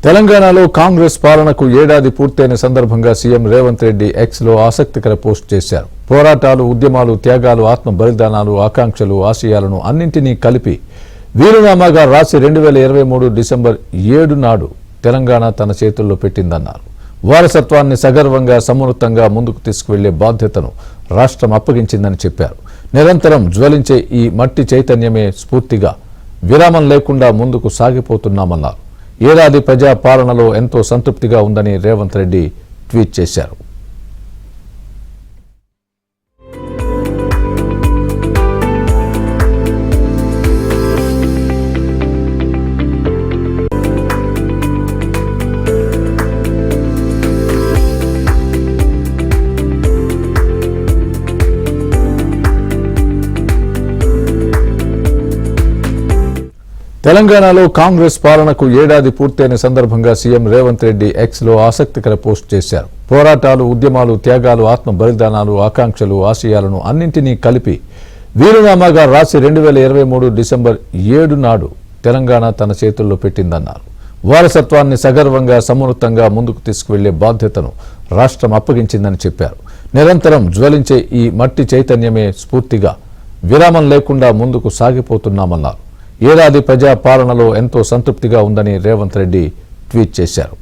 తెలంగాణలో కాంగ్రెస్ పాలనకు ఏడాది పూర్తయిన సందర్భంగా సీఎం రేవంత్ రెడ్డి ఎక్స్ లో ఆసక్తికర పోస్ట్ చేశారు. పోరాటాలు, ఉద్యమాలు, త్యాగాలు, ఆత్మ బలిదానాలు, ఆకాంక్షలు, ఆశయాలను అన్నింటినీ కలిపి వీలునామాగా రాసి 2023 డిసెంబర్ 7 నాడు తెలంగాణ తన చేతుల్లో పెట్టిందన్నారు. వారసత్వాన్ని సగర్వంగా సమున్నతంగా ముందుకు తీసుకువెళ్లే బాధ్యతను రాష్ట్రం అప్పగించిందని చెప్పారు. నిరంతరం జ్వలించే ఈ మట్టి చైతన్యమే స్ఫూర్తిగా విరామం లేకుండా ముందుకు సాగిపోతున్నామన్నారు. ఏడాది ప్రజా పాలనలో ఎంతో సంతృప్తిగా ఉందని రేవంత్ రెడ్డి ట్వీట్ చేశారు. తెలంగాణలో కాంగ్రెస్ పాలనకు ఏడాది పూర్తయిన సందర్భంగా సీఎం రేవంత్ రెడ్డి ఎక్స్ లో ఆసక్తికర పోస్ట్ చేశారు. పోరాటాలు, ఉద్యమాలు, త్యాగాలు, ఆత్మ బలిదానాలు, ఆకాంక్షలు, ఆశయాలను అన్నింటినీ కలిపి వీలునామాగా రాసి 2023 డిసెంబర్ 7 నాడు తెలంగాణ తన చేతుల్లో పెట్టిందన్నారు. వారసత్వాన్ని సగర్వంగా సమున్నతంగా ముందుకు తీసుకువెళ్లే బాధ్యతను రాష్ట్రం అప్పగించిందని చెప్పారు. నిరంతరం జ్వలించే ఈ మట్టి చైతన్యమే స్ఫూర్తిగా విరామం లేకుండా ముందుకు సాగిపోతున్నామన్నారు. ఏడాది ప్రజా పాలనలో ఎంతో సంతృప్తిగా ఉందని రేవంత్ రెడ్డి ట్వీట్ చేశారు.